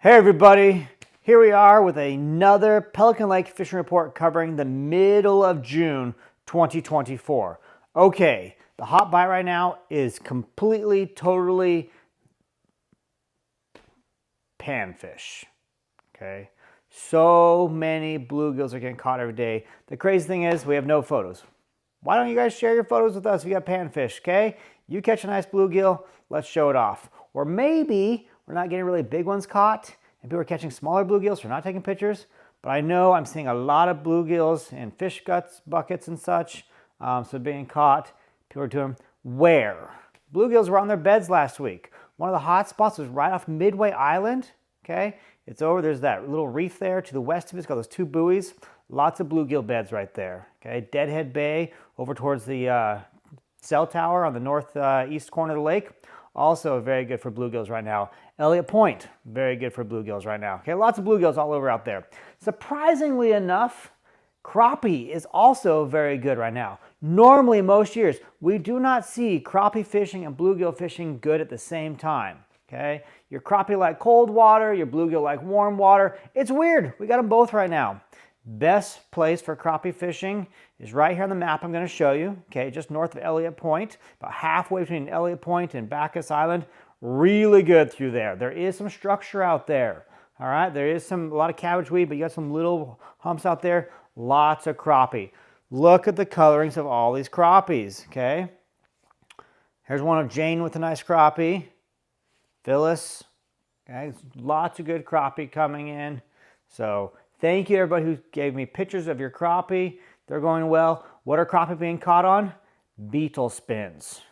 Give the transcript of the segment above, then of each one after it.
Hey everybody, here we are with another Pelican Lake fishing report covering the middle of June 2024. Okay, the hot bite right now is completely, totally panfish. Okay, so many bluegills are getting caught every day. The crazy thing is we have no photos. Why don't you guys share your photos with us if you got panfish, okay? You catch a nice bluegill, let's show it off. Or maybe we're not getting really big ones caught and people are catching smaller bluegills, so we're not taking pictures. But I know I'm seeing a lot of bluegills in fish guts, buckets and such. So being caught, people are doing where? Bluegills were on their beds last week. One of the hot spots was right off Midway Island, okay? It's over, there's that little reef there to the west of it. It's got those two buoys. Lots of bluegill beds right there, okay? Deadhead Bay over towards the cell tower on the northeast corner of the lake. Also very good for bluegills right now. Elliott Point, very good for bluegills right now. Okay, lots of bluegills all over out there. Surprisingly enough, crappie is also very good right now. Normally, most years, we do not see crappie fishing and bluegill fishing good at the same time. Okay, your crappie like cold water, your bluegill like warm water. It's weird. We got them both right now. Best place for crappie fishing is right here on the map I'm going to show you. Okay, just north of Elliott Point, about halfway between Elliott Point and Bacchus Island. Really good through there. There is some structure out there. All right, there is a lot of cabbage weed, but you got some little humps out there. Lots of crappie. Look at the colorings of all these crappies. Okay, here's one of Jane with a nice crappie. Phyllis. Okay, lots of good crappie coming in. So thank you everybody who gave me pictures of your crappie. They're going well. What are crappie being caught on? Beetle spins.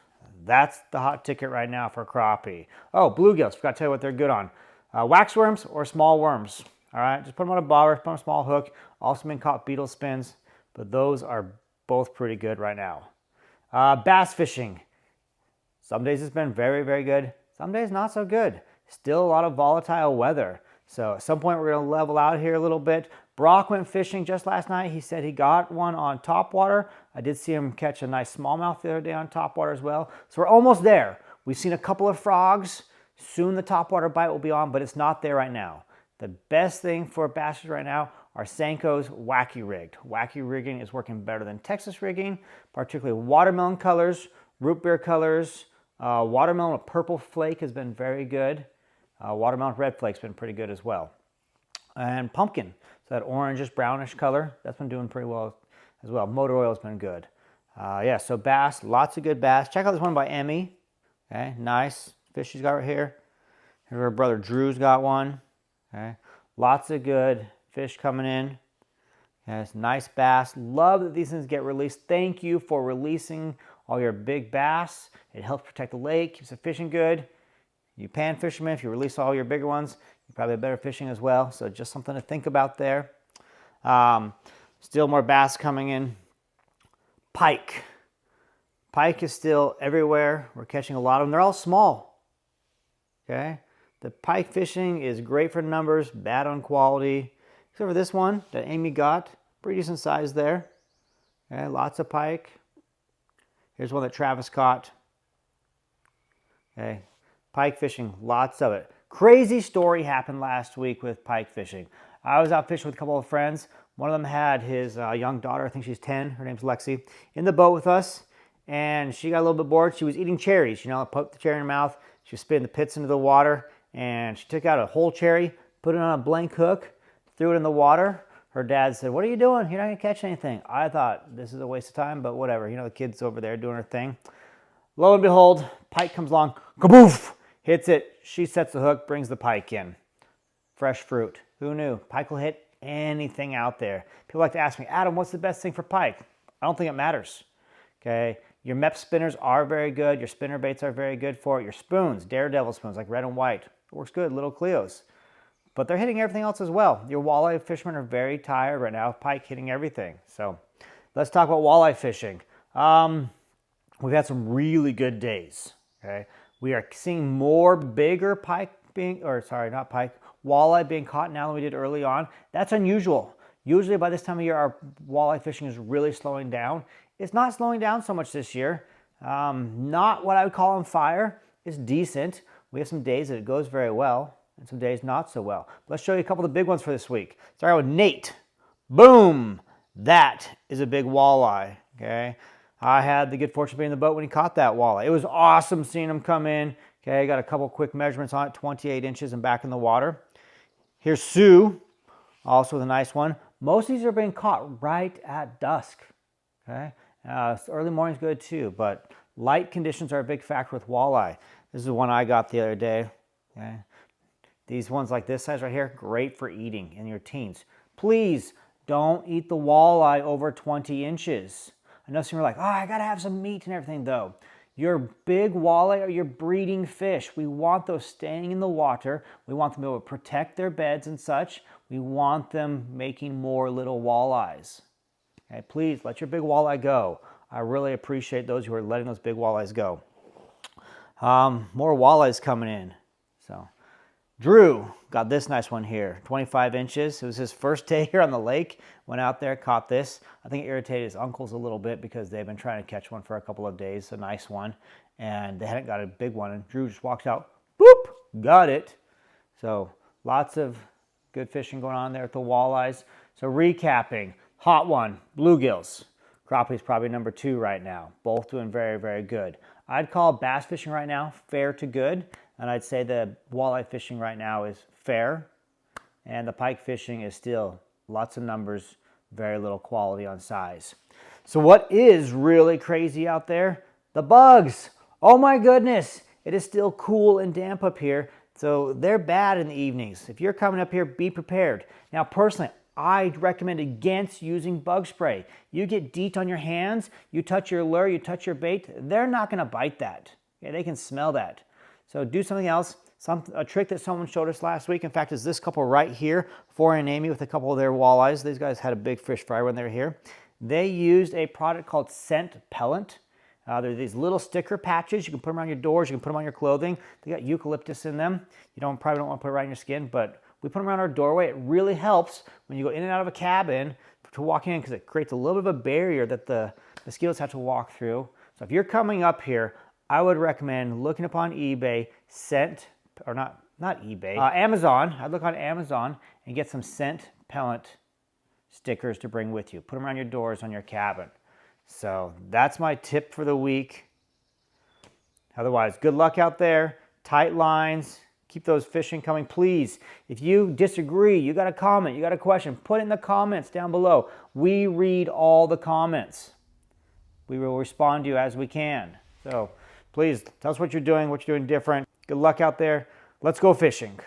That's the hot ticket right now for crappie. Oh, bluegills. Forgot to tell you what they're good on. Waxworms or small worms. All right, just put them on a bobber, put them on a small hook. Also been caught beetle spins, but those are both pretty good right now. Bass fishing. Some days it's been very, very good. Some days not so good. Still a lot of volatile weather. So at some point we're going to level out here a little bit. Brock went fishing just last night. He said he got one on topwater. I did see him catch a nice smallmouth the other day on topwater as well. So we're almost there. We've seen a couple of frogs. Soon the topwater bite will be on, but it's not there right now. The best thing for bass right now are Senko's wacky rigged. Wacky rigging is working better than Texas rigging, particularly watermelon colors, root beer colors. Watermelon with purple flake has been very good. Watermelon red flake's been pretty good as well. And pumpkin, so that orangish brownish color, that's been doing pretty well as well. Motor oil's been good. Yeah, so bass, lots of good bass. Check out this one by Emmy. Okay, nice fish she's got right here. Here's her brother Drew's got one. Okay, lots of good fish coming in. Yes, nice bass. Love that these things get released. Thank you for releasing all your big bass. It helps protect the lake, keeps the fishing good. You pan fishermen, if you release all your bigger ones, you probably have better fishing as well. So just something to think about there. Still more bass coming in. Pike. Pike is still everywhere. We're catching a lot of them. They're all small. Okay. The pike fishing is great for numbers, bad on quality. Except for this one that Amy got. Pretty decent size there. Okay, lots of pike. Here's one that Travis caught. Okay. Pike fishing, lots of it. Crazy story happened last week with pike fishing. I was out fishing with a couple of friends. One of them had his young daughter, I think she's 10, her name's Lexi, in the boat with us. And she got a little bit bored. She was eating cherries. You know, poked the cherry in her mouth. She was spitting the pits into the water. And she took out a whole cherry, put it on a blank hook, threw it in the water. Her dad said, "What are you doing? You're not going to catch anything." I thought, this is a waste of time, but whatever. You know, the kid's over there doing her thing. Lo and behold, pike comes along, kaboof! Hits it, she sets the hook, brings the pike in. Fresh fruit. Who knew? Pike will hit anything out there. People like to ask me, Adam, what's the best thing for pike? I don't think it matters. Okay, your MEP spinners are very good. Your spinner baits are very good for it. Your spoons, Daredevil spoons, like red and white. It works good, little Cleos. But they're hitting everything else as well. Your walleye fishermen are very tired right now. Pike hitting everything. So let's talk about walleye fishing. We've had some really good days. Okay. We are seeing more bigger pike being, or sorry, not pike, walleye being caught now than we did early on. That's unusual. Usually by this time of year, our walleye fishing is really slowing down. It's not slowing down so much this year. Not what I would call on fire. It's decent. We have some days that it goes very well, and some days not so well. Let's show you a couple of the big ones for this week. Start with Nate. Boom! That is a big walleye, okay? I had the good fortune of being in the boat when he caught that walleye. It was awesome seeing him come in. Okay, got a couple quick measurements on it, 28 inches and back in the water. Here's Sue, also with a nice one. Most of these are being caught right at dusk, okay? Early morning's good too, but light conditions are a big factor with walleye. This is the one I got the other day, okay? These ones like this size right here, great for eating in your teens. Please don't eat the walleye over 20 inches. I know some are like, oh, I gotta have some meat and everything though. Your big walleye are your breeding fish. We want those staying in the water. We want them to be able to protect their beds and such. We want them making more little walleyes. Okay, please let your big walleye go. I really appreciate those who are letting those big walleyes go. More walleyes coming in. So Drew got this nice one here, 25 inches. It was his first day here on the lake. Went out there, caught this. I think it irritated his uncles a little bit because they've been trying to catch one for a couple of days, a nice one, and they hadn't got a big one. And Drew just walks out, boop, got it. So lots of good fishing going on there with the walleyes. So recapping, hot one, bluegills. Crappie's probably number 2 right now. Both doing very, very good. I'd call bass fishing right now fair to good. And I'd say the walleye fishing right now is fair. And the pike fishing is still lots of numbers, very little quality on size. So what is really crazy out there? The bugs. Oh my goodness. It is still cool and damp up here. So they're bad in the evenings. If you're coming up here, be prepared. Now personally, I recommend against using bug spray. You get DEET on your hands, you touch your lure, you touch your bait, they're not going to bite that. Okay, they can smell that. So do something else. A trick that someone showed us last week, in fact, is this couple right here, Foreign and Amy with a couple of their walleyes. These guys had a big fish fry when they were here. They used a product called scent pellet. They're these little sticker patches. You can put them around your doors. You can put them on your clothing. They got eucalyptus in them. You probably don't want to put it right on your skin, but we put them around our doorway. It really helps when you go in and out of a cabin to walk in because it creates a little bit of a barrier that the mosquitoes have to walk through. So if you're coming up here, I would recommend looking upon eBay, Amazon. I'd look on Amazon and get some scent pellet stickers to bring with you. Put them around your doors on your cabin. So that's my tip for the week. Otherwise, good luck out there. Tight lines. Keep those fishing coming, please. If you disagree, you got a comment, you got a question, put it in the comments down below. We read all the comments. We will respond to you as we can. So please tell us what you're doing different. Good luck out there. Let's go fishing.